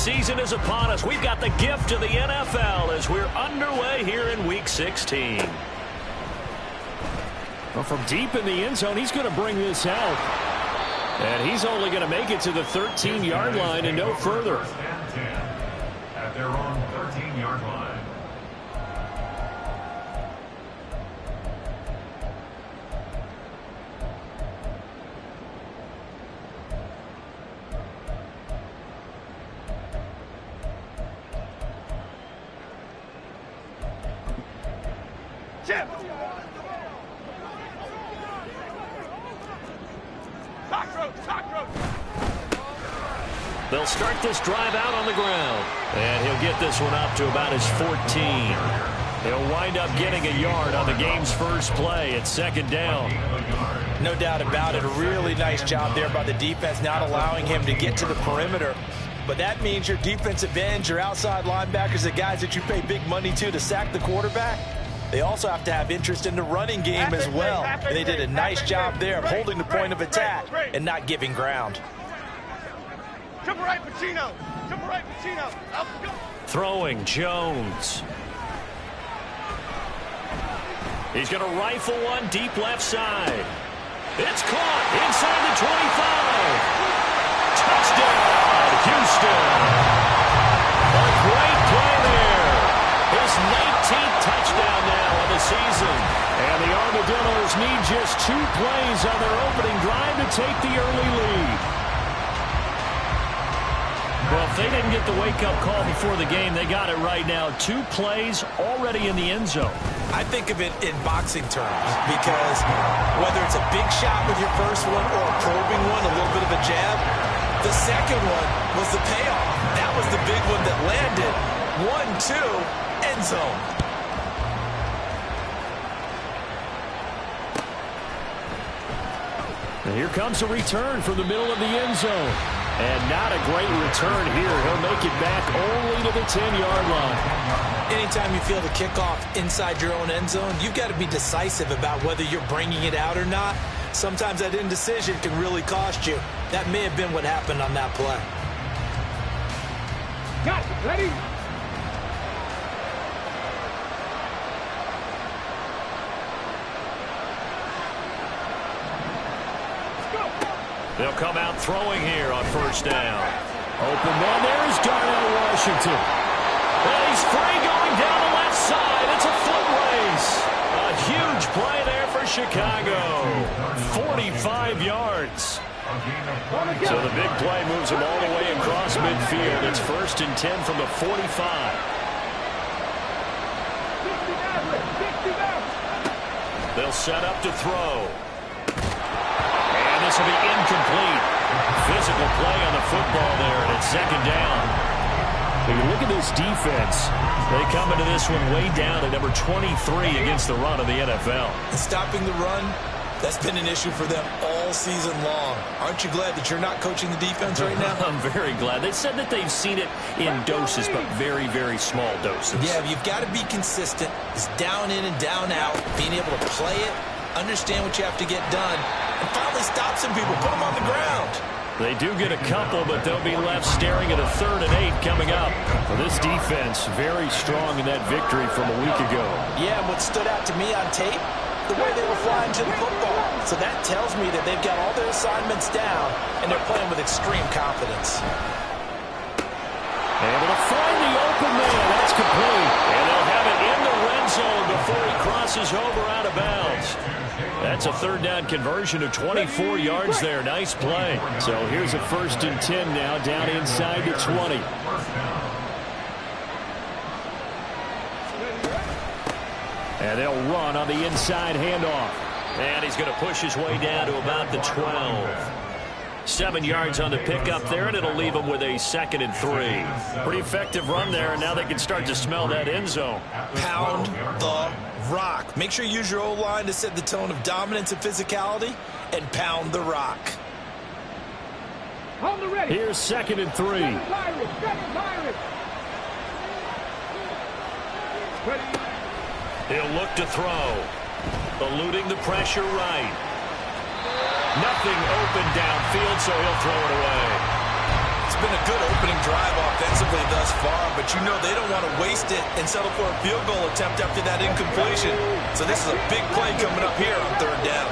season is upon us. We've got the gift of the NFL as we're underway here in Week 16. Well, from deep in the end zone, he's going to bring this out. And he's only going to make it to the 13-yard line and no further. At their own 13-yard line. They'll start this drive out on the ground. And he'll get this one up to about his 14. He'll wind up getting a yard on the game's first play. It's second down. No doubt about it. A really nice job there by the defense, not allowing him to get to the perimeter. But that means your defensive ends, your outside linebackers, the guys that you pay big money to sack the quarterback, they also have to have interest in the running game as well. And they did a nice job there of holding the point of attack and not giving ground. Triple right, Pacino. Triple right, Pacino. Throwing, Jones. He's going to rifle one deep left side. It's caught inside the 25. Touchdown, Houston. A great play there. His 19th touchdown now of the season. And the Armadillos need just 2 plays on their opening drive to take the early lead. Well, if they didn't get the wake-up call before the game, they got it right now. 2 plays already in the end zone. I think of it in boxing terms because whether it's a big shot with your first one or a probing one, a little bit of a jab, the second one was the payoff. That was the big one that landed. 1-2, end zone. And here comes a return from the middle of the end zone. And not a great return here. He'll make it back only to the 10-yard line. Anytime you feel the kickoff inside your own end zone, you've got to be decisive about whether you're bringing it out or not. Sometimes that indecision can really cost you. That may have been what happened on that play. Got it. Ready? They'll come out throwing here on first down. Open man, there's Darnell Washington. And he's free going down the left side. It's a foot race. A huge play there for Chicago. 45 yards. So the big play moves him all the way across midfield. It's 1st and 10 from the 45. They'll set up to throw. This will be incomplete. Physical play on the football there, and it's second down. When you look at this defense, they come into this one way down at number 23 against the run of the NFL. And stopping the run, that's been an issue for them all season long. Aren't you glad that you're not coaching the defense right now? I'm very glad. They said that they've seen it in doses, but very, very small doses. Yeah, you've got to be consistent. It's down in and down out, being able to play it, understand what you have to get done, and finally stop some people, put them on the ground. They do get a couple, but they'll be left staring at a 3rd and 8 coming up. Well, this defense very strong in that victory from a week ago. Yeah, and what stood out to me on tape, the way they were flying to the football. So that tells me that they've got all their assignments down, and they're playing with extreme confidence. Able to find the open man. That's complete. And they'll have it in the red zone before he crosses over out of bounds. That's a 3rd down conversion of 24 yards there. Nice play. So here's a 1st and 10 now down inside the 20. And they'll run on the inside handoff. And he's going to push his way down to about the 12. 7 yards on the pickup there, and it'll leave them with a 2nd and 3. Pretty effective run there, and now they can start to smell that end zone. Pound the rock. Make sure you use your O-line to set the tone of dominance and physicality, and pound the rock. Here's 2nd and 3. He'll look to throw. Eluding the pressure right. Nothing open downfield, so he'll throw it away. It's been a good opening drive offensively thus far, but you know they don't want to waste it and settle for a field goal attempt after that incompletion. So this is a big play coming up here on third down.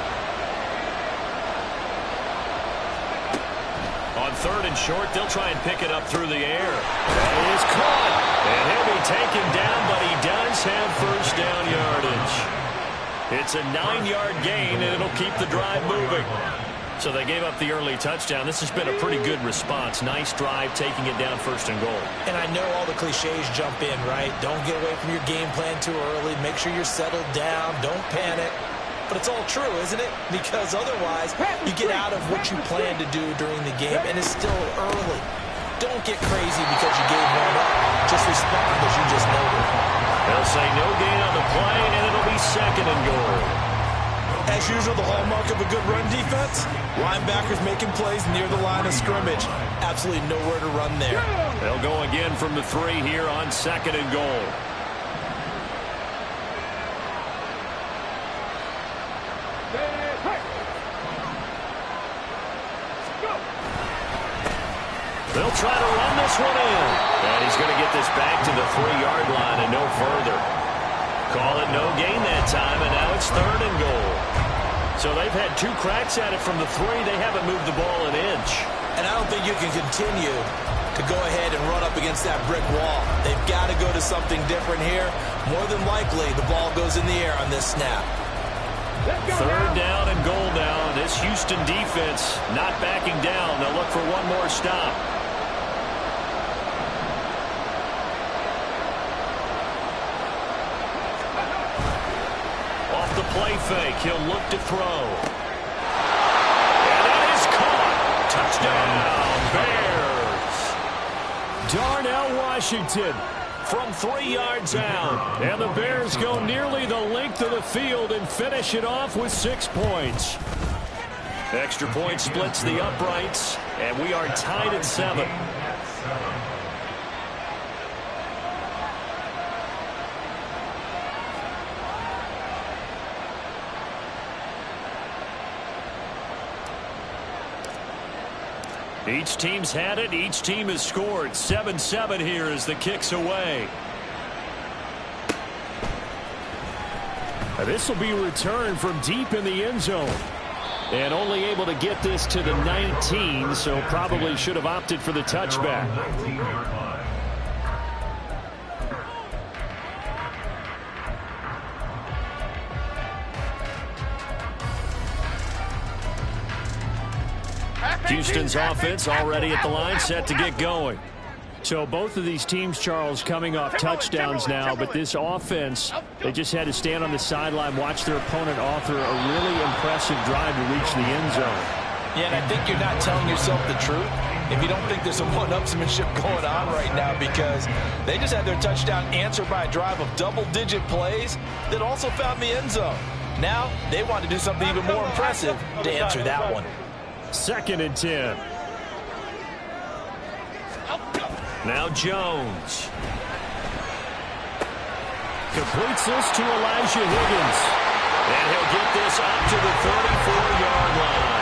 On third and short, they'll try and pick it up through the air. That is caught. And he'll be taken down, but he does have first down yardage. It's a 9-yard gain, and it'll keep the drive moving. So they gave up the early touchdown. This has been a pretty good response. Nice drive, taking it down first and goal. And I know all the cliches jump in, right? Don't get away from your game plan too early. Make sure you're settled down. Don't panic. But it's all true, isn't it? Because otherwise, you get out of what you plan to do during the game, and it's still early. Don't get crazy because you gave one up. Just respond as you just noted. They'll say no gain on the play, and it'll be second and goal. As usual, the hallmark of a good run defense, linebackers making plays near the line of scrimmage. Absolutely nowhere to run there. They'll go again from the 3 here on second and goal. They'll try to run this one in. And he's going to get this back to the 3-yard line and no further. Call it no gain that time, and now it's third and goal. So they've had 2 cracks at it from the 3. They haven't moved the ball an inch. And I don't think you can continue to go ahead and run up against that brick wall. They've got to go to something different here. More than likely, the ball goes in the air on this snap. Third down and goal now. This Houston defense not backing down. They'll look for one more stop. Off the play fake, he'll look to throw. And that is caught. Touchdown, Bears. Darnell Washington from 3 yards out. And the Bears go nearly the length of the field and finish it off with 6 points. Extra point splits the uprights, and we are tied at 7. Each team's had it. Each team has scored. 7-7 here as the kick's away. This will be returned from deep in the end zone. And only able to get this to the 19, so probably should have opted for the touchback. Houston's offense already at the line, set to get going. So both of these teams, Charles, coming off touchdowns now, but this offense, they just had to stand on the sideline, watch their opponent author a really impressive drive to reach the end zone. Yeah, and I think you're not telling yourself the truth if you don't think there's some one-upsmanship going on right now, because they just had their touchdown answered by a drive of double-digit plays that also found the end zone. Now they want to do something even more impressive to answer that one. 2nd and 10. Now Jones. Completes this to Elijah Higgins. And he'll get this up to the 34-yard line.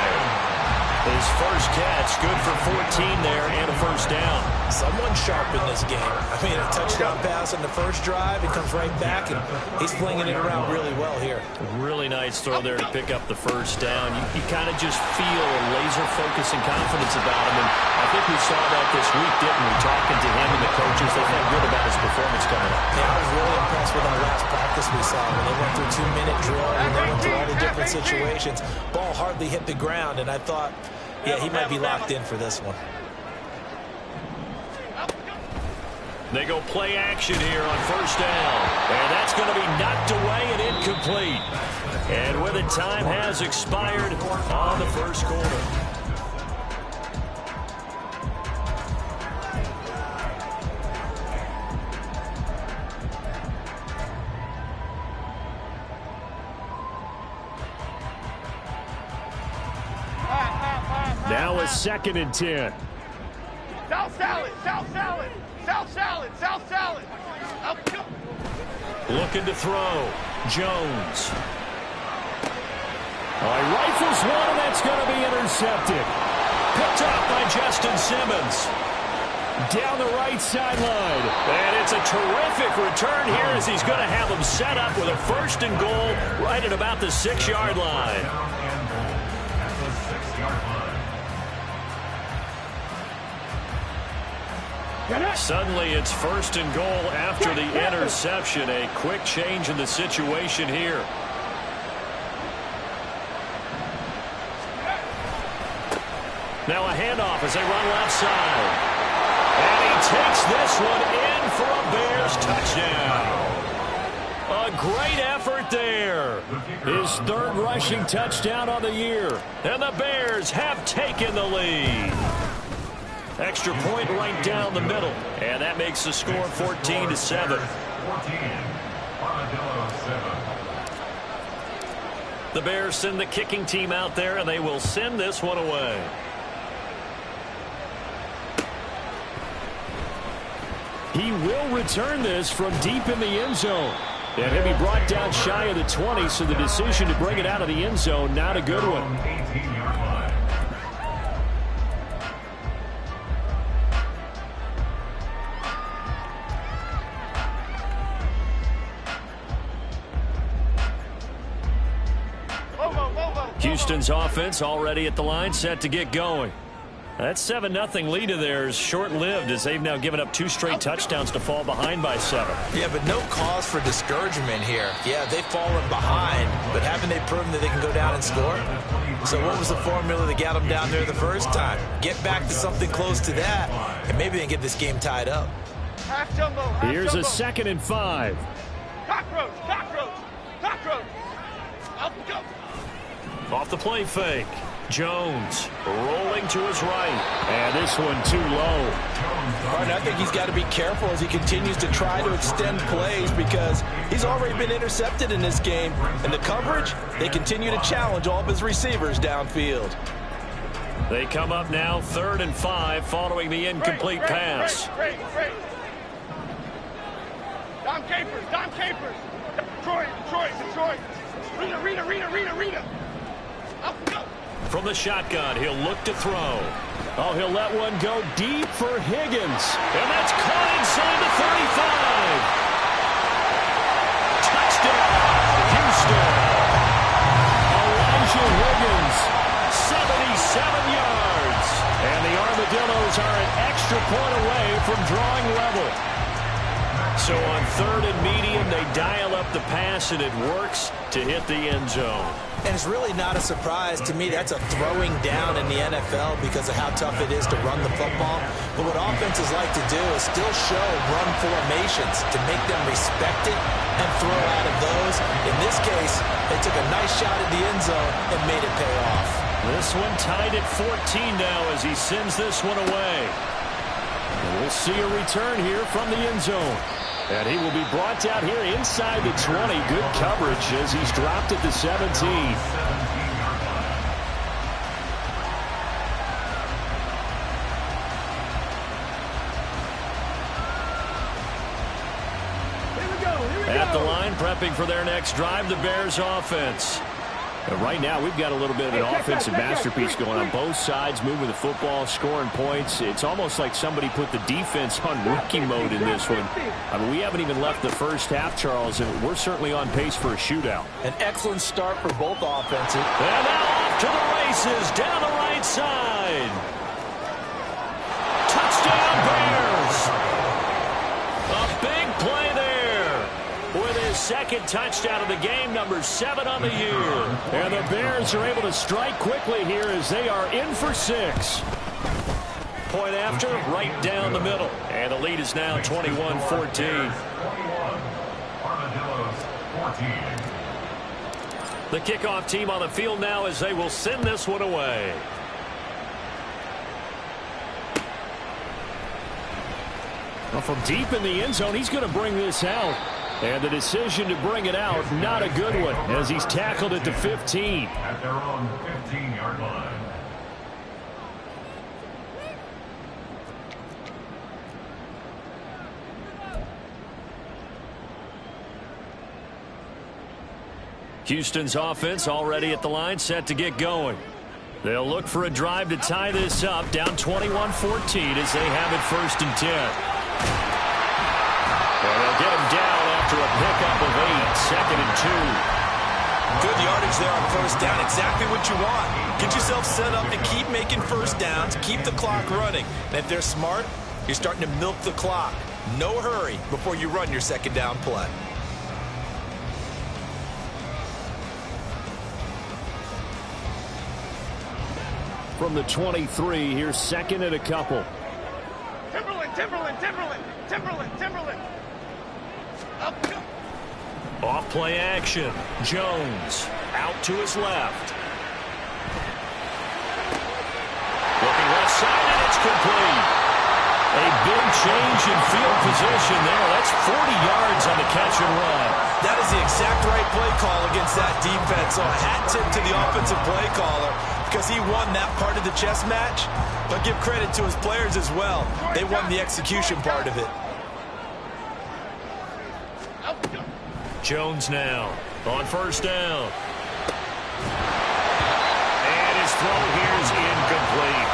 His first catch, good for 14 there and a first down. Someone sharp in this game. I mean, a touchdown pass on the first drive. He comes right back, and he's flinging it around really well here. Really nice throw there to pick up the first down. You kind of just feel a laser focus and confidence about him. And I think we saw that this week, didn't we? Talking to him and the coaches, they felt good about his performance coming up. Yeah, I was really impressed with our last practice we saw when they went through 2-minute drill and they went through all the different situations. Ball hardly hit the ground, and I thought, yeah, he might be locked in for this one. They go play action here on first down. And that's going to be knocked away and incomplete. And with it, time has expired on the first quarter. Now a 2nd and 10. South salad, south salad, south salad, south salad. Looking to throw. Jones. He rifles one, and that's going to be intercepted. Picked up by Justin Simmons. Down the right sideline. And it's a terrific return here as he's going to have them set up with a 1st and goal right at about the 6-yard line. At the 6-yard line. Suddenly it's 1st and goal after the interception. A quick change in the situation here. Now a handoff as they run left side. And he takes this one in for a Bears touchdown. A great effort there. His 3rd rushing touchdown on the year. And the Bears have taken the lead. Extra point right down the middle. And that makes the score 14-7. 14. Armadillos 7. The Bears send the kicking team out there, and they will send this one away. He will return this from deep in the end zone. And he'll be brought down shy of the 20, so the decision to bring it out of the end zone, not a good one. 18-yard line. Houston's offense already at the line, set to get going. That 7-0 lead of theirs short-lived as they've now given up 2 straight touchdowns to fall behind by 7. Yeah, but no cause for discouragement here. Yeah, they've fallen behind, but haven't they proven that they can go down and score? So what was the formula that got them down there the first time? Get back to something close to that, and maybe they can get this game tied up. Half jumbo, half Here's jumbo. a 2nd and 5. Cockroach, cockroach, cockroach. Up, go. Off the play fake. Jones rolling to his right. And this one too low. Martin, I think he's got to be careful as he continues to try to extend plays because he's already been intercepted in this game. And the coverage, they continue to challenge all of his receivers downfield. They come up now 3rd and 5 following the incomplete pass. Great. Dom Capers. Detroit. Rita. Up, go. From the shotgun, he'll look to throw. Oh, he'll let one go deep for Higgins. And that's caught inside the 35. Touchdown, Houston. Elijah Higgins. 77 yards. And the Armadillos are an extra point away from drawing level. So on 3rd and medium, they dial up the pass, and it works to hit the end zone. And it's really not a surprise to me. That's a throwing down in the NFL because of how tough it is to run the football. But what offenses like to do is still show run formations to make them respect it and throw out of those. In this case, they took a nice shot at the end zone and made it pay off. This one tied at 14 now as he sends this one away. And we'll see a return here from the end zone. And he will be brought down here inside the 20. Good coverage as he's dropped at the 17. 17-yard line. At the line, prepping for their next drive, the Bears offense. And right now, we've got a little bit of an offensive masterpiece going on both sides, moving the football, scoring points. It's almost like somebody put the defense on rookie mode in this one. I mean, we haven't even left the first half, Charles, and we're certainly on pace for a shootout. An excellent start for both offenses. And now off to the races, down the right side. Touchdown, Bears. A big play there. With his 2nd touchdown of the game, number 7 on the year. And the Bears are able to strike quickly here as they are in for 6. Point after, right down the middle. And the lead is now 21-14. 21. Armadillos 14. The kickoff team on the field now as they will send this one away. Well, from deep in the end zone, he's going to bring this out. And the decision to bring it out, not a good one, as he's tackled at the 15. At their own 15-yard line. Houston's offense already at the line, set to get going. They'll look for a drive to tie this up, down 21-14 as they have it 1st and 10. And they'll get him down after a pickup of 8, 2nd and 2. Good yardage there on 1st down, exactly what you want. Get yourself set up to keep making 1st downs, keep the clock running. And if they're smart, you're starting to milk the clock. No hurry before you run your 2nd down play. From the 23, here's 2nd and a couple. Timberland. Up. Off play action. Jones out to his left. Looking left side, and it's complete. A big change in field position there. That's 40 yards on the catch and run. That is the exact right play call against that defense. So a hat tip to the offensive play caller because he won that part of the chess match. But give credit to his players as well. They won the execution part of it. Jones now on 1st down. And his throw here is incomplete.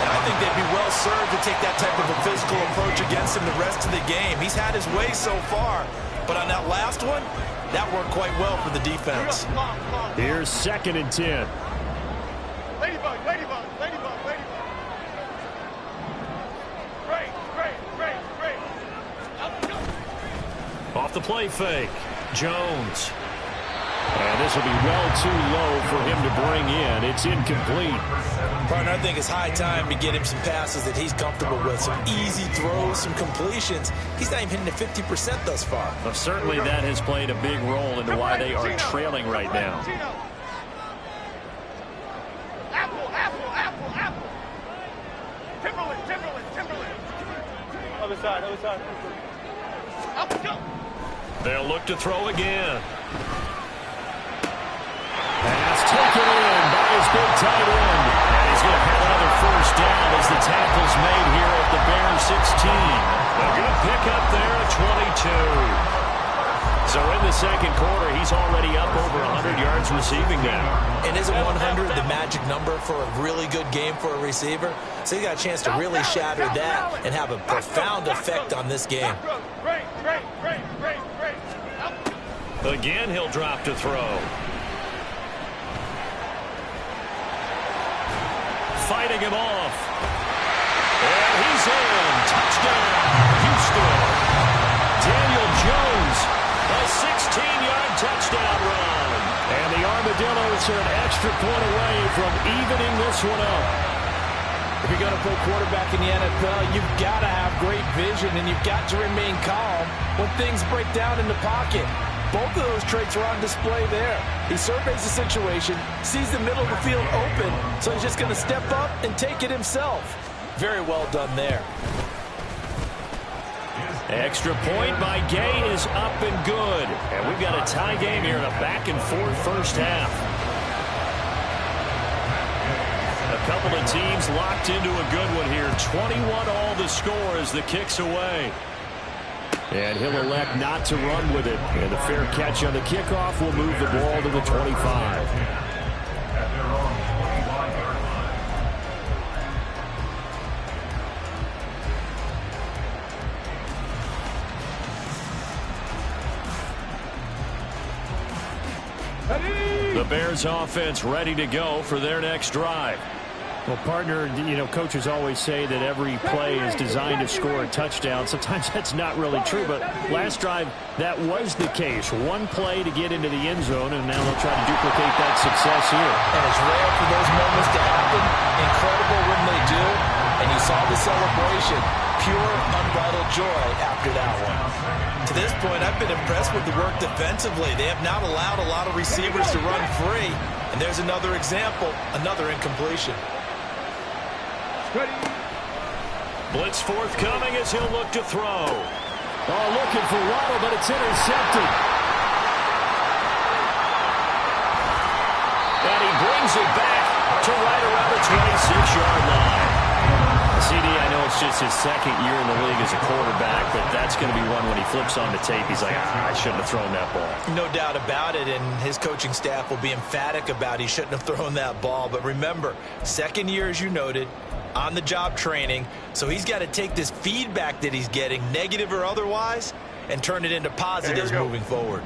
I think they'd be well served to take that type of a physical approach against him the rest of the game. He's had his way so far, but on that last one, that worked quite well for the defense. Here's 2nd and 10. Ladybug. Great. Off the play fake. Jones. And this will be well too low for him to bring in. It's incomplete. Partner, I think it's high time to get him some passes that he's comfortable with. Some easy throws, some completions. He's not even hitting the 50% thus far. Well, certainly that has played a big role into why they are trailing right now. Apple. Timberland. Other side. Up. They'll look to throw again. Pass taken in by his big tight end. And he's going to have another 1st down as the tackle's made here at the Bears 16. A good pickup there at 22. So in the 2nd quarter, he's already up over 100 yards receiving now. And isn't 100 the magic number for a really good game for a receiver? So he got a chance to really shatter that and have a profound effect on this game. Great. Again, he'll drop to throw. Fighting him off. And he's in. Touchdown, Houston. Daniel Jones, a 16-yard touchdown run. And the Armadillos are an extra point away from evening this one up. If you're going to play quarterback in the NFL, you've got to have great vision, and you've got to remain calm when things break down in the pocket. Both of those traits are on display there. He surveys the situation, sees the middle of the field open, so he's just going to step up and take it himself. Very well done there. Extra point by Gay is up and good. And we've got a tie game here in a back-and-forth 1st half. A couple of teams locked into a good one here. 21-all the score as the kick's away. And he'll elect not to run with it. And the fair catch on the kickoff will move the ball to the 25. The Bears offense ready to go for their next drive. Well, partner, coaches always say that every play is designed to score a touchdown. Sometimes that's not really true, but last drive, that was the case. One play to get into the end zone, and now they'll try to duplicate that success here. And it's rare for those moments to happen. Incredible when they do. And you saw the celebration. Pure, unbridled joy after that one. To this point, I've been impressed with the work defensively. They have not allowed a lot of receivers to run free. And there's another example, another incompletion. Blitz forthcoming as he'll look to throw. Oh, looking for Waddle, but it's intercepted. And he brings it back to right around the 26-yard line. CD, I know it's just his second year in the league as a quarterback, but that's going to be one when he flips on the tape. He's like, I shouldn't have thrown that ball. No doubt about it, and his coaching staff will be emphatic about he shouldn't have thrown that ball. But remember, second year, as you noted, on-the-job training, so he's got to take this feedback that he's getting, negative or otherwise, and turn it into positives moving forward.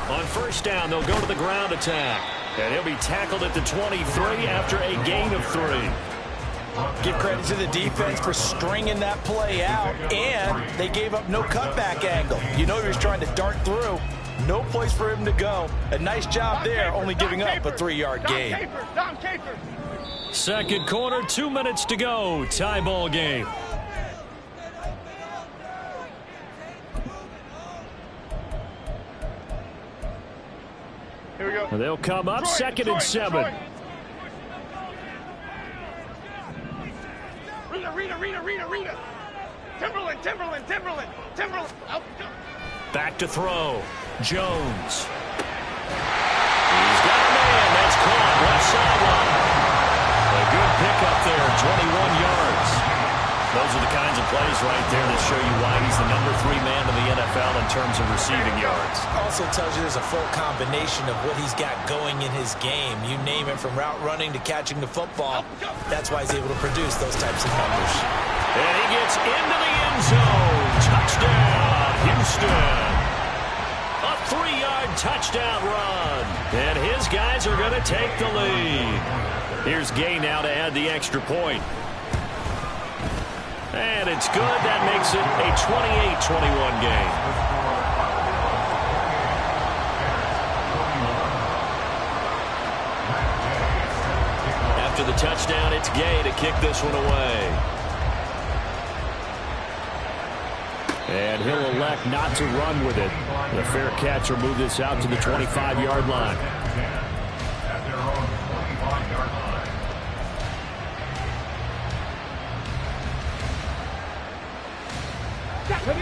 On first down, they'll go to the ground attack. And he'll be tackled at the 23 after a gain of 3. Give credit to the defense for stringing that play out, and they gave up no cutback angle. You know he was trying to dart through. No place for him to go. A nice job there, only giving up a 3-yard gain. Second quarter, 2 minutes to go. Tie ball game. Here we go. They'll come up second and 7. Rita. Timberland. Out. Back to throw. Jones. He's got a man. That's caught. Left sideline. A good pickup there. 21 yards. Those are the kinds of plays right there that show you why he's the number 3 man in the NFL in terms of receiving yards. Also tells you there's a full combination of what he's got going in his game. You name it, from route running to catching the football. That's why he's able to produce those types of numbers. And he gets into the end zone. Touchdown, Houston. A 3-yard touchdown run. And his guys are going to take the lead. Here's Gay now to add the extra point. And it's good. That makes it a 28-21 game. After the touchdown, it's Gay to kick this one away. And he'll elect not to run with it. The fair catch will move this out to the 25-yard line. At their own 25-yard line.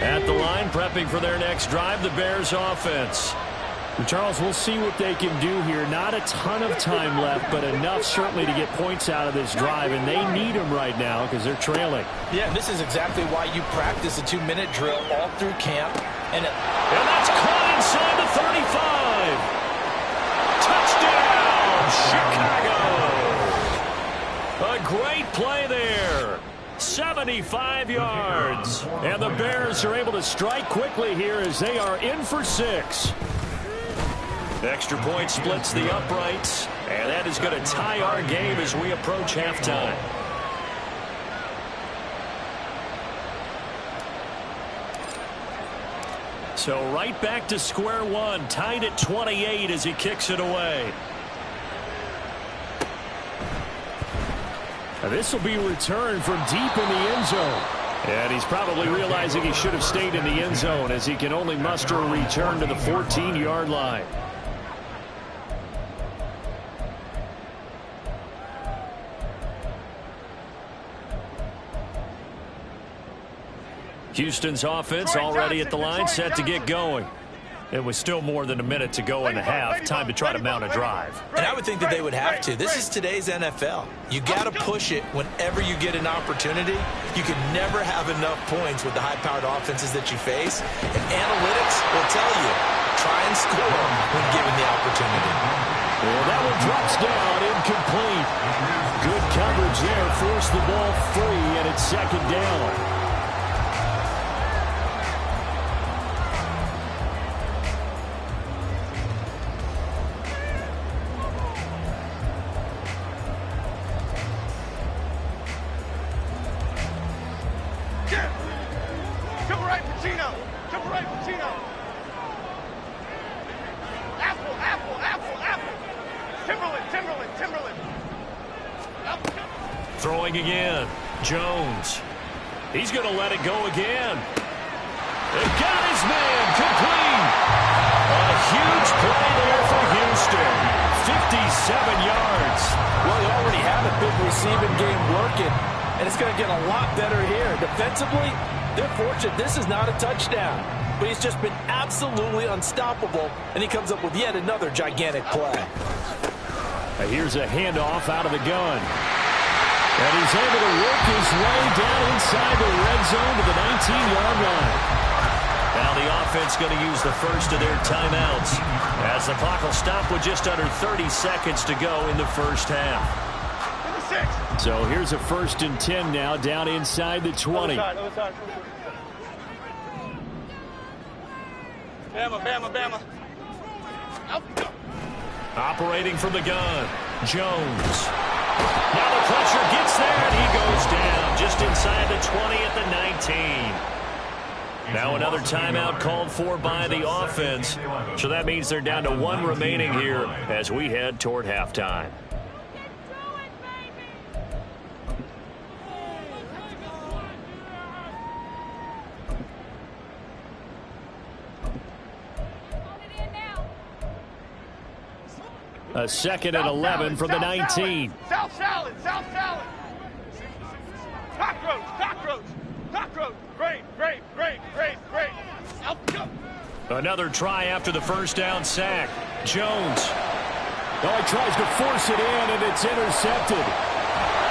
At the line, prepping for their next drive, the Bears offense. And Charles, we'll see what they can do here. Not a ton of time left, but enough certainly to get points out of this drive, and they need them right now because they're trailing. Yeah, this is exactly why you practice a 2-minute drill all through camp. And that's caught inside the 35. Touchdown, Chicago! A great play there. 75 yards. And the Bears are able to strike quickly here as they are in for 6. Extra point splits the uprights, and that is going to tie our game as we approach halftime. So right back to square one, tied at 28 as he kicks it away. Now this will be returned from deep in the end zone. And he's probably realizing he should have stayed in the end zone as he can only muster a return to the 14-yard line. Houston's offense already at the line, set to get going. It was still more than a minute to go in the half. Time to try to mount a drive. And I would think that they would have to. This is today's NFL. You got to push it whenever you get an opportunity. You can never have enough points with the high-powered offenses that you face. And analytics will tell you, try and score when given the opportunity. Well, that one drops down, incomplete. Good coverage there, forced the ball free, and it's second down. Throwing again. Jones. He's going to let it go again. They got his man. Complete. A huge play there for Houston. 57 yards. Well, they already have a big receiving game working, and it's going to get a lot better here. Defensively, they're fortunate this is not a touchdown. but he's just been absolutely unstoppable, and he comes up with yet another gigantic play. Here's a handoff out of the gun. And he's able to work his way down inside the red zone to the 19-yard line. Now the offense going to use the first of their timeouts, as the clock will stop with just under 30 seconds to go in the first half. So here's a 1st and 10 now, down inside the 20. Other side. Bama. Operating from the gun, Jones. Now the pressure gets there, and he goes down just inside the 20 at the 19. Now another timeout called for by the offense. So that means they're down to 1 remaining here as we head toward halftime. A 2nd and 11 from the 19. South salad. Cockroach. Great. Another try after the first down sack. Jones. Oh, he tries to force it in, and it's intercepted.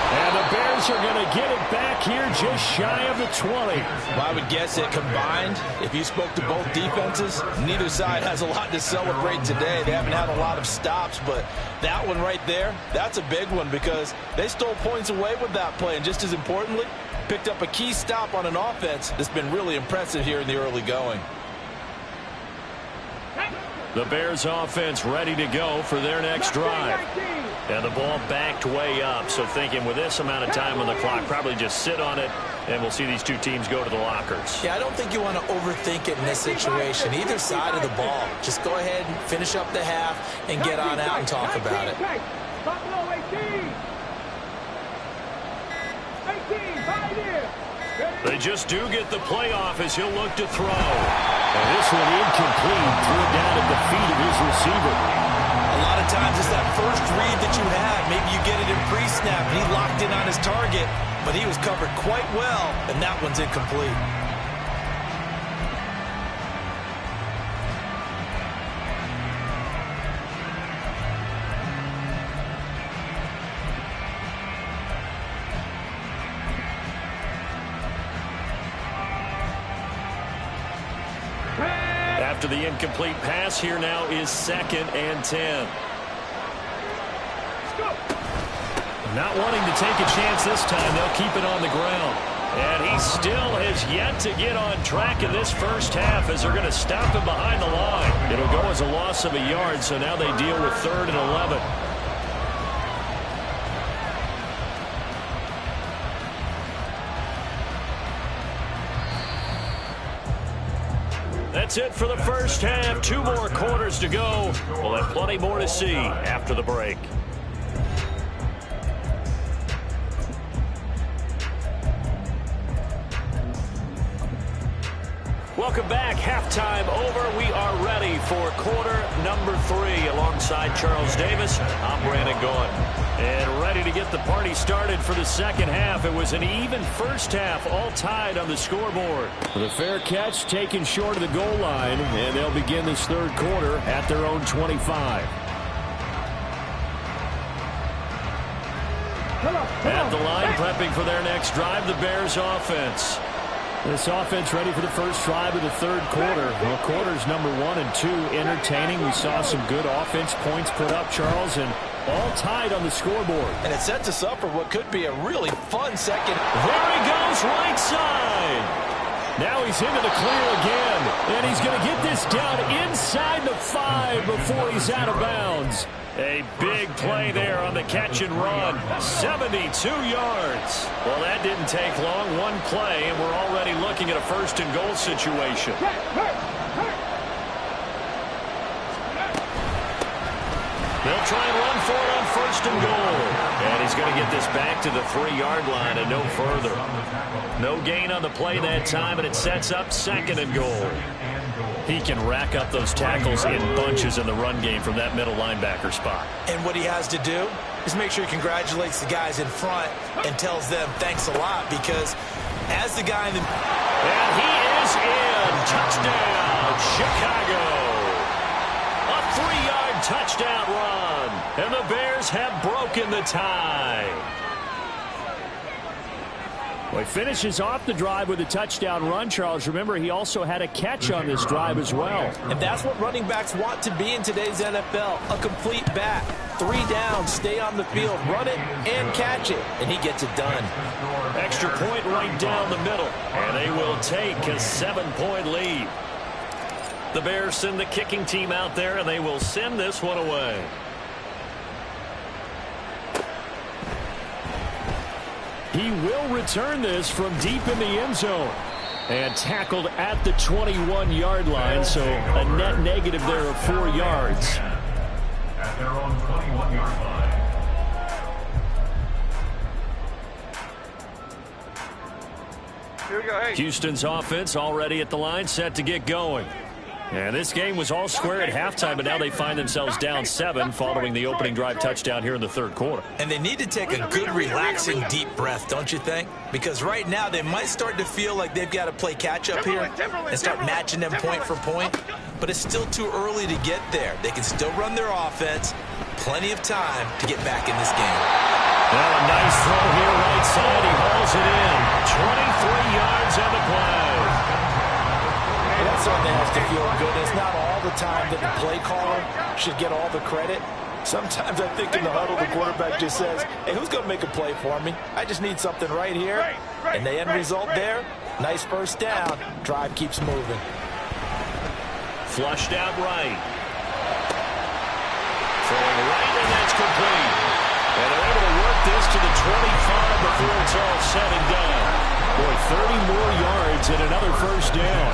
And the Bears are going to get it back here just shy of the 20. Well, I would guess that combined, if you spoke to both defenses, neither side has a lot to celebrate today. They haven't had a lot of stops, but that one right there, that's a big one because they stole points away with that play. And just as importantly, picked up a key stop on an offense that's been really impressive here in the early going. The Bears offense ready to go for their next drive. And the ball backed way up, so thinking with this amount of time on the clock, probably just sit on it, and we'll see these two teams go to the lockers. Yeah, I don't think you want to overthink it in this situation. Either side of the ball. Just go ahead and finish up the half and get on out and talk about it. They just do get the playoff as he'll look to throw. And this one incomplete, threw it down at the feet of his receiver. A lot of times it's that first read that you have. Maybe you get it in pre-snap and he locked in on his target, but he was covered quite well, and that one's incomplete. After the incomplete pass, here now is 2nd and 10. Not wanting to take a chance this time, they'll keep it on the ground. And he still has yet to get on track in this first half as they're going to stop him behind the line. It'll go as a loss of a yard, so now they deal with 3rd and 11. That's it for the first half. 2 more quarters to go. We'll have plenty more to see after the break. Welcome back. Halftime over. We are ready for quarter number 3. Alongside Charles Davis, I'm Brandon Gaughan. And ready to get the party started for the second half. It was an even first half, all tied on the scoreboard. The fair catch taken short of the goal line, and they'll begin this third quarter at their own 25. At the line, prepping for their next drive, the Bears offense. This offense ready for the first drive of the third quarter. Well, quarters number 1 and 2 entertaining. We saw some good offense points put up, Charles, and all tied on the scoreboard. And it sets us up for what could be a really fun second. There he goes, right side. Now he's into the clear again, and he's going to get this down inside the 5 before he's out of bounds. A big play there on the catch and run. 72 yards. Well, that didn't take long. One play, and we're already looking at a 1st and goal situation. They'll try and run for it on 1st and goal. And he's going to get this back to the 3-yard line and no further. No gain on the play that time, and it sets up 2nd and goal. He can rack up those tackles in bunches in the run game from that middle linebacker spot. And what he has to do is make sure he congratulates the guys in front and tells them thanks a lot, because as the guy in the... And he is is in. Touchdown, Chicago. A 3-yard touchdown run. And the Bears have broken the tie. Well, he finishes off the drive with a touchdown run, Charles. Remember, he also had a catch on this drive as well. And that's what running backs want to be in today's NFL, a complete back. 3 downs, stay on the field, run it, and catch it. And he gets it done. Extra point right down the middle. And they will take a 7-point lead. The Bears send the kicking team out there, and they will send this one away. He will return this from deep in the end zone. And tackled at the 21-yard line, so a net negative there of 4 yards. At their own 21-yard line. Here we go. Hey. Houston's offense already at the line, set to get going. And this game was all square at halftime, but now they find themselves down 7 following the opening drive touchdown here in the third quarter. And they need to take a good, relaxing, deep breath, don't you think? Because right now they might start to feel like they've got to play catch-up here and start matching them point for point. But it's still too early to get there. They can still run their offense. Plenty of time to get back in this game. Well, a nice throw here right side. He hauls it in. 23 yards on the play. That certainly has to feel good. It's not all the time that the play caller should get all the credit. Sometimes I think in the huddle, the quarterback just says, hey, who's going to make a play for me? I just need something right here. And the end result there, nice first down. Drive keeps moving. Flushed out right. Throwing right, and that's complete. And they're able to work this to the 25 before it's all said and done. Boy, 30 more yards and another first down.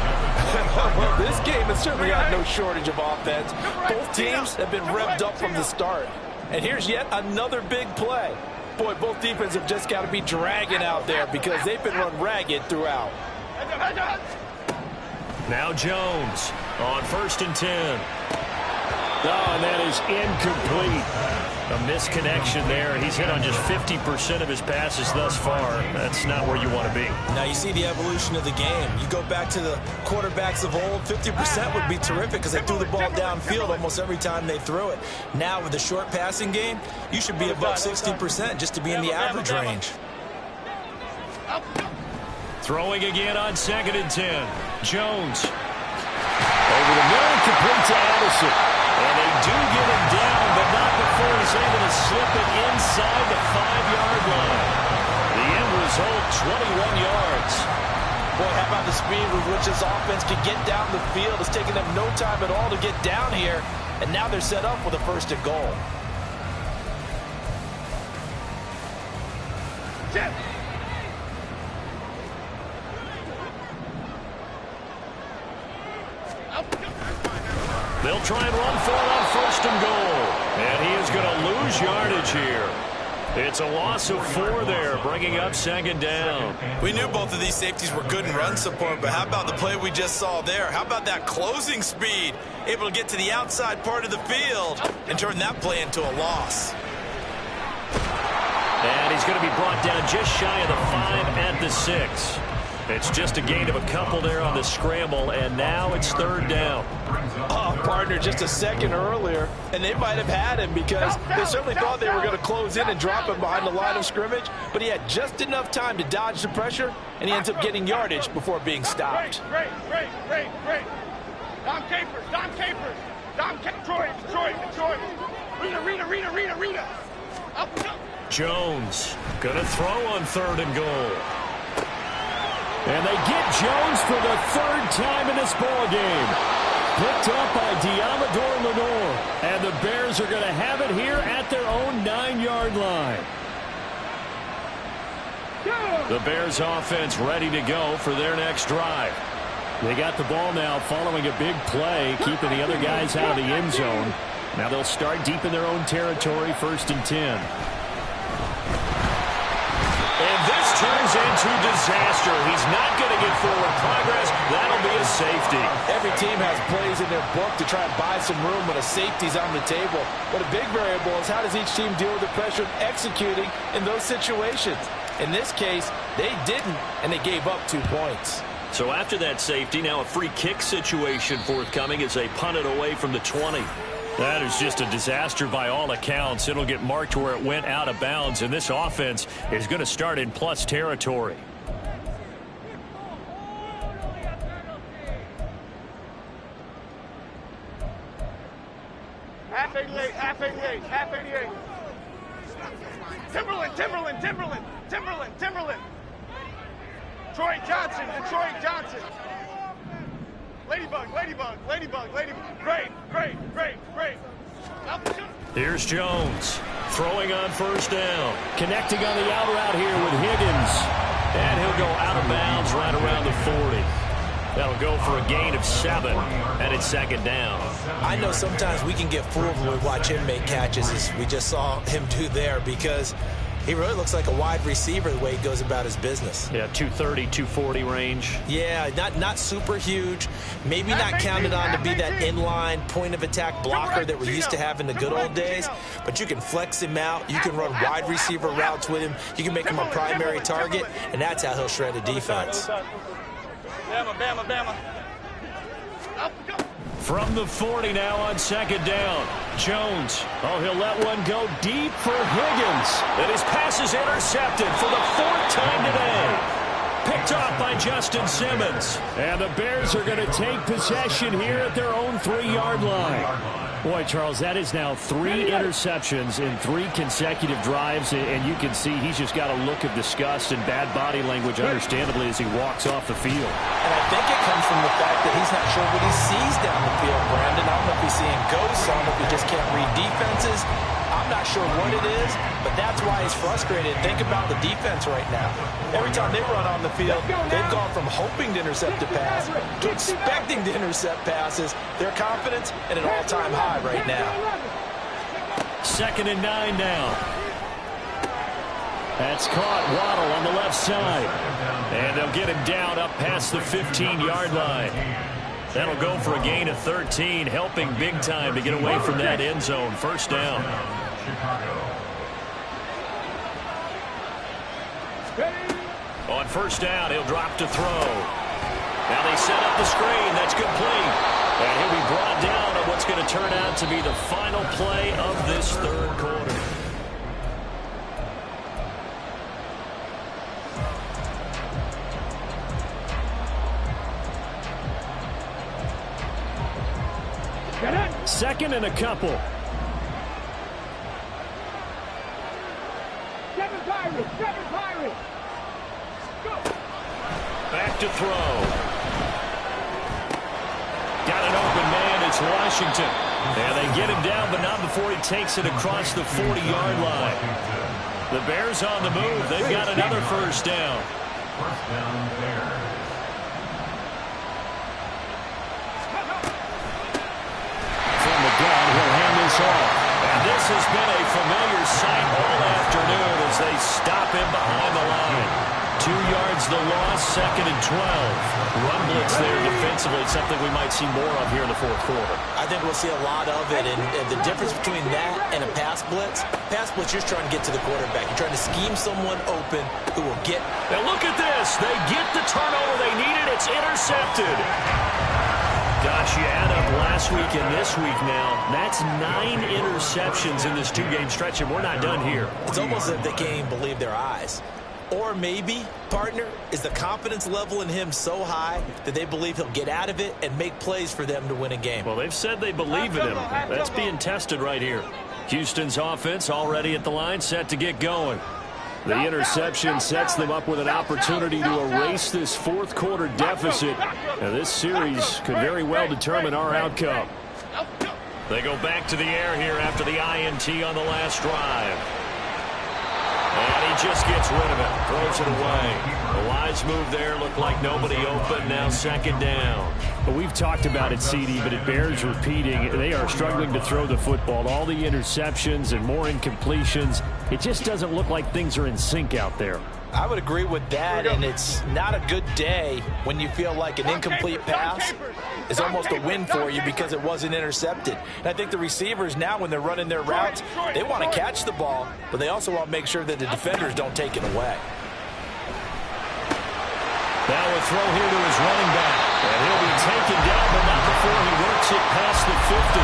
Well, this game has certainly got no shortage of offense. Both teams have been revved up from the start. And here's yet another big play. Boy, both defenses have just got to be dragging out there because they've been run ragged throughout. Now Jones on 1st and 10. Oh, and that is incomplete. A misconnection there. He's hit on just 50% of his passes thus far. That's not where you want to be. Now you see the evolution of the game. You go back to the quarterbacks of old, 50% would be terrific because they threw the ball downfield almost every time they threw it. Now with the short passing game, you should be above 60% just to be in the average range. Throwing again on 2nd and 10. Jones. Over the middle, complete to Addison. And they do get him down, but not before he's able to slip it inside the 5-yard line. The end result, 21 yards. Boy, how about the speed with which this offense can get down the field? It's taken them no time at all to get down here, and now they're set up with a 1st and goal. Jeff. They'll try and run for it on 1st and goal. And he is going to lose yardage here. It's a loss of 4 there, bringing up 2nd down. We knew both of these safeties were good in run support, but how about the play we just saw there? How about that closing speed? Able to get to the outside part of the field and turn that play into a loss. And he's going to be brought down just shy of the 5 at the 6. It's just a gain of a couple there on the scramble, and now it's 3rd down. Oh, partner, just a second earlier, and they might have had him because they certainly thought they were going to close in and drop him behind the line of scrimmage, but he had just enough time to dodge the pressure, and he ends up getting yardage before being stopped. Great. Dom Capers. Troy. Rita. Up. Jones going to throw on 3rd and goal. And they get Jones for the 3rd time in this ball game. Picked up by Diamador Lenore. And the Bears are going to have it here at their own 9-yard line. The Bears offense ready to go for their next drive. They got the ball now following a big play, keeping the other guys out of the end zone. Now they'll start deep in their own territory, 1st and 10. And this turns into disaster. He's not going to get forward progress. That'll be a safety. Every team has plays in their book to try and buy some room when a safety's on the table. But a big variable is how does each team deal with the pressure of executing in those situations. In this case, they didn't, and they gave up 2 points. So after that safety, now a free kick situation forthcoming as they punt it away from the 20. That is just a disaster by all accounts. It'll get marked where it went out of bounds, and this offense is going to start in plus territory. Half 88, half 88, half 88. Timberland, Timberland, Timberland, Timberland, Timberland. Detroit Johnson, Detroit Johnson. Ladybug, Ladybug, Ladybug, Ladybug. Great, great, great, great. Here's Jones throwing on first down. Connecting on the out route here with Higgins. And he'll go out of bounds right around the 40. That'll go for a gain of 7, and it's second down. I know sometimes we can get fooled when we watch him make catches, as we just saw him do there, because he really looks like a wide receiver the way he goes about his business. Yeah, 230, 240 range. Yeah, not super huge. Maybe not counted on to be that inline point-of-attack blocker that we used to have in the good old days, but you can flex him out. You can run wide receiver routes with him. You can make him a primary target, and that's how he'll shred a defense. Bama, Bama, Bama. From the 40 now on second down. Jones. Oh, he'll let one go deep for Higgins. And his pass is intercepted for the 4th time today. Picked off by Justin Simmons. And the Bears are going to take possession here at their own 3-yard line. Boy, Charles, that is now 3 interceptions in 3 consecutive drives, and you can see he's just got a look of disgust and bad body language, understandably, as he walks off the field. And I think it comes from the fact that he's not sure what he sees down the field, Brandon. I don't know if he's seeing ghosts, I don't know if he just can't read defenses. I'm not sure what it is, but that's why he's frustrated. Think about the defense right now. Every time they run on the field, they've gone from hoping to intercept a pass to expecting to intercept passes. Their confidence at an all-time high right now. 2nd and 9 now. That's caught. Waddle on the left side. And they'll get him down up past the 15-yard line. That'll go for a gain of 13, helping big time to get away from that end zone. First down. On first down, he'll drop to throw. Now they set up the screen. That's complete. And he'll be brought down on what's going to turn out to be the final play of this 3rd quarter. Second and a couple. Seven Pirates. Go. Back to throw. Got an open man. It's Washington. And they get him down, but not before he takes it across the 40-yard line. The Bears on the move. They've got another first down. First down, Bears. He'll hand this off. And this has been a familiar sight all afternoon as they stop him behind the line. 2 yards the loss, 2nd and 12. Run blitz there defensively, something we might see more of here in the 4th quarter. I think we'll see a lot of it, and the difference between that and a pass blitz, you're trying to get to the quarterback. You're trying to scheme someone open who will get. Now look at this. They get the turnover they needed. It's intercepted. Gosh, you add up last week and this week now. That's 9 interceptions in this 2-game stretch, and we're not done here. It's almost as if they can't even believe their eyes. Or maybe, partner, is the confidence level in him so high that they believe he'll get out of it and make plays for them to win a game. Well, they've said they believe in him. That's being tested right here. Houston's offense already at the line, set to get going. The interception sets them up with an opportunity to erase this 4th quarter deficit. Now, this series could very well determine our outcome. They go back to the air here after the INT on the last drive. And he just gets rid of it, throws it away. A wise move there, looked like nobody open, now 2nd down. But we've talked about it, CD, but it bears repeating. They are struggling to throw the football. All the interceptions and more incompletions. It just doesn't look like things are in sync out there. I would agree with that, and it's not a good day when you feel like an incomplete pass is almost a win for you because it wasn't intercepted. And I think the receivers now, when they're running their routes, they want to catch the ball, but they also want to make sure that the defenders don't take it away. Now a throw here to his running back. And he'll be taken down, but not before he works it past the 50.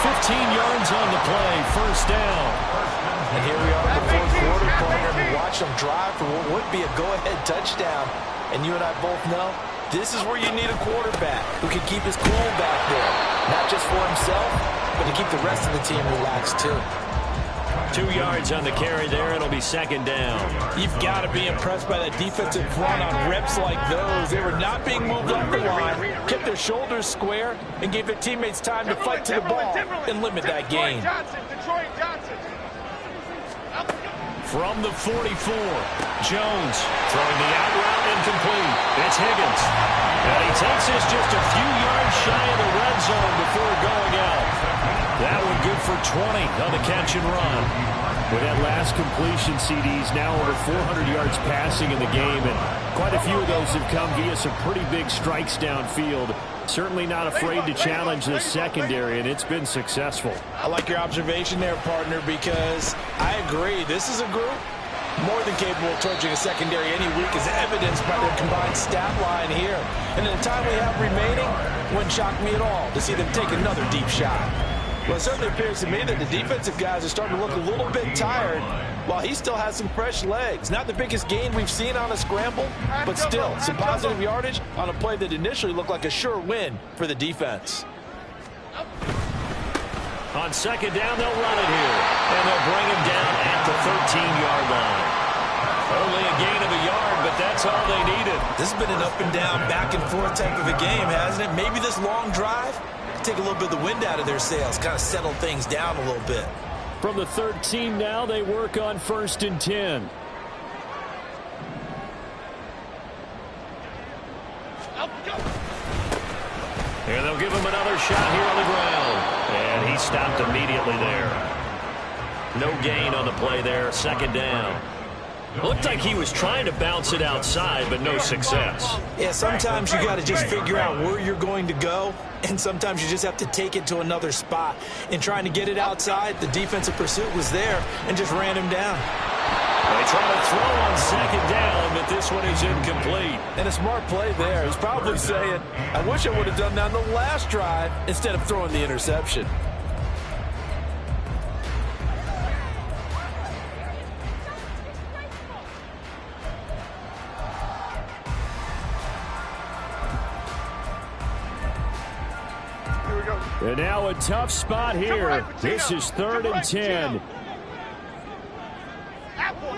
15 yards on the play, first down. And here we are in the fourth quarter, partner. We watch them drive for what would be a go-ahead touchdown. And you and I both know this is where you need a quarterback who can keep his cool back there. Not just for himself, but to keep the rest of the team relaxed too. 2 yards on the carry there. It'll be second down. You've got to be impressed by that defensive front on reps like those. They were not being moved off the line, kept their shoulders square, and gave their teammates time to fight to the ball and limit that gain. From the 44, Jones throwing the out route incomplete. It's Higgins. And he takes this just a few yards shy of the red zone before going out. That one good for 20 on the catch and run. With that last completion, CD's now over 400 yards passing in the game, and quite a few of those have come via some pretty big strikes downfield. Certainly not afraid to challenge this secondary, and it's been successful. I like your observation there, partner, because I agree. This is a group more than capable of torching a secondary any week, as evidenced by their combined stat line here. And in the time we have remaining, wouldn't shock me at all to see them take another deep shot. Well, it certainly appears to me that the defensive guys are starting to look a little bit tired, while he still has some fresh legs. Not the biggest gain we've seen on a scramble, but still some positive yardage on a play that initially looked like a sure win for the defense. On second down, they'll run it here, and they'll bring him down at the 13-yard line. Only a gain of a yard, but that's all they needed. This has been an up and down, back and forth type of a game, hasn't it? Maybe this long drive take a little bit of the wind out of their sails, kind of settle things down a little bit. From the 13 now, they work on 1st and 10. And they'll give him another shot here on the ground. And he stopped immediately there. No gain on the play there, second down. Looked like he was trying to bounce it outside, but no success. Yeah, sometimes you got to just figure out where you're going to go, and sometimes you just have to take it to another spot. In trying to get it outside, the defensive pursuit was there and just ran him down. They try to throw on second down, but this one is incomplete. And a smart play there. He's probably saying, I wish I would have done that on the last drive instead of throwing the interception. And now a tough spot here. This is 3rd and 10. Apple.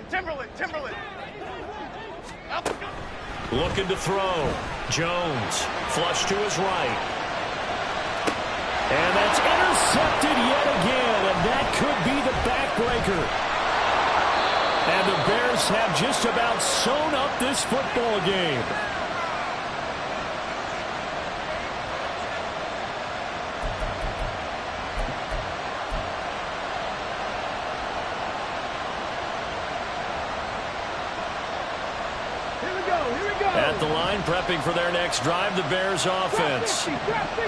Timberland. Looking to throw. Jones, flush to his right. And that's intercepted yet again, and that could be the backbreaker. And the Bears have just about sewn up this football game. At the line, prepping for their next drive, the Bears offense.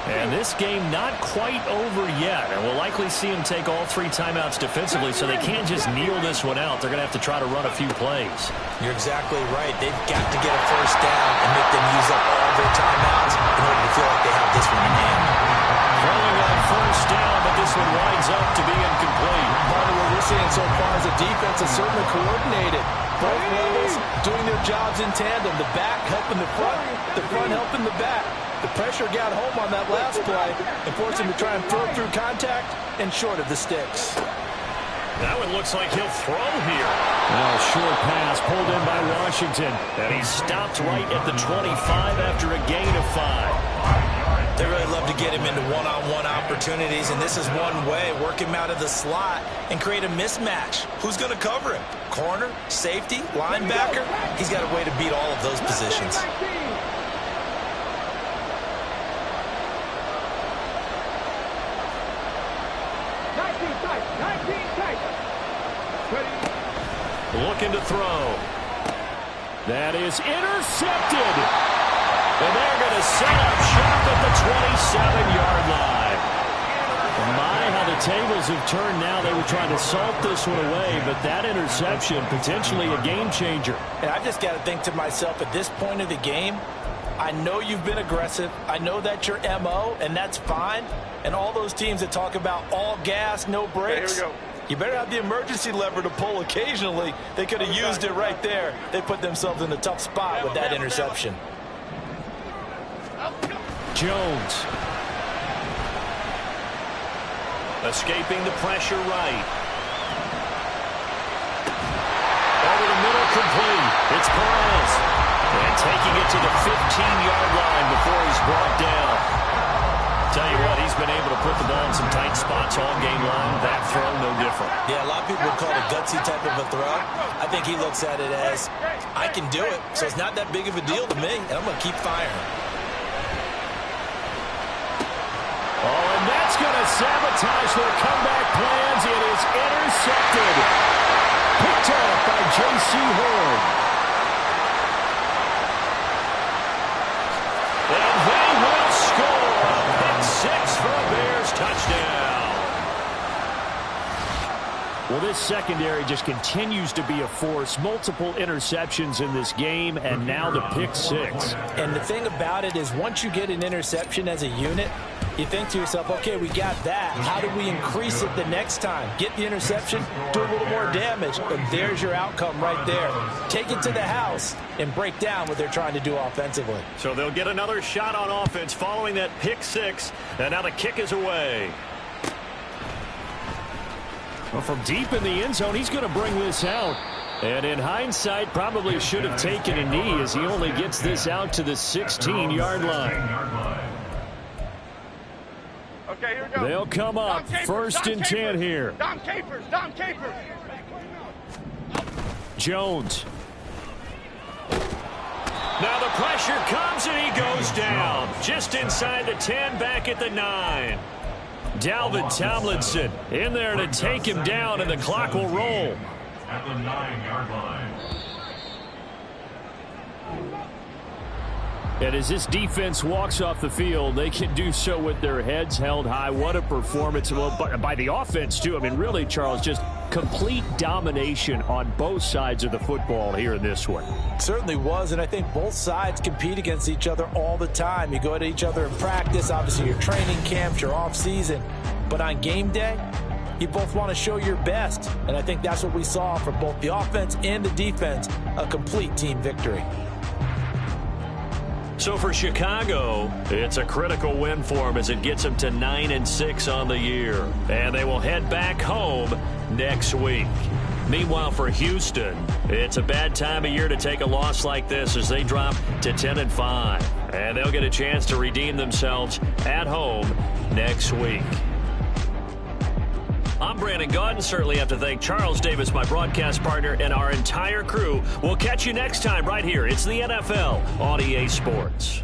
And this game not quite over yet. And we'll likely see them take all 3 timeouts defensively, so they can't just kneel this one out. They're going to have to try to run a few plays. You're exactly right. They've got to get a first down and make them use up all their timeouts in order to feel like they have this one in hand. Throwing on first down, but this one winds up to be incomplete. Part of what we're seeing so far is the defense is certainly coordinated. Both levels doing their jobs in tandem. The back helping the front helping the back. The pressure got home on that last play and forced him to try and throw through contact and short of the sticks. That one looks like he'll throw here. Now a short pass pulled in by Washington. And he stopped right at the 25 after a gain of 5. They really love to get him into one-on-one opportunities, and this is one way, work him out of the slot and create a mismatch. Who's going to cover him? Corner, safety, linebacker? He's got a way to beat all of those positions. Looking to throw. That is intercepted. And they're going to set up shop at the 27-yard line. My, how the the tables have turned now. They were trying to salt this one away, but that interception, potentially a game changer. And I just got to think to myself, at this point of the game, I know you've been aggressive. I know that's your MO, and that's fine. And all those teams that talk about all gas, no brakes, here we go. You better have the emergency lever to pull occasionally. They could have used it right there. They put themselves in a tough spot with that interception. Jones. Escaping the pressure right. Over the middle, complete. It's Perez. And taking it to the 15-yard line before he's brought down. Tell you what, he's been able to put the ball in some tight spots all game long. That throw, no different. Yeah, a lot of people would call it a gutsy type of a throw. I think he looks at it as, I can do it, so it's not that big of a deal to me, and I'm going to keep firing. Oh, and that's going to sabotage their comeback plans. It is intercepted. Picked off by J.C. Horn. And they will score. Pick 6 for a Bears touchdown. Well, this secondary just continues to be a force. Multiple interceptions in this game, and now the pick 6. And the thing about it is once you get an interception as a unit, you think to yourself, okay, we got that. How do we increase it the next time? Get the interception, do a little more damage, and there's your outcome right there. Take it to the house and break down what they're trying to do offensively. So they'll get another shot on offense following that pick 6, and now the kick is away. Well, from deep in the end zone, he's going to bring this out. And in hindsight, probably should have taken a knee as he only gets this out to the 16-yard line. Okay, here we go. They'll come up. First and 10 here. Dom Capers. Jones. Now the pressure comes and he goes down. Just inside the 10, back at the 9. Dalvin Tomlinson in there to take him down, and the clock will roll. At the 9-yard line. And as this defense walks off the field, they can do so with their heads held high. What a performance. Well, by the offense, too. I mean, really, Charles, just complete domination on both sides of the football here in this one. Certainly was, and I think both sides compete against each other all the time. You go at each other in practice, obviously your training camps, your off-season. But on game day, you both want to show your best. And I think that's what we saw from both the offense and the defense, a complete team victory. So for Chicago, it's a critical win for them as it gets them to 9-6 on the year. And they will head back home next week. Meanwhile, for Houston, it's a bad time of year to take a loss like this as they drop to 10-5. And they'll get a chance to redeem themselves at home next week. I'm Brandon Gaudin. Certainly have to thank Charles Davis, my broadcast partner, and our entire crew. We'll catch you next time right here. It's the NFL on EA Sports.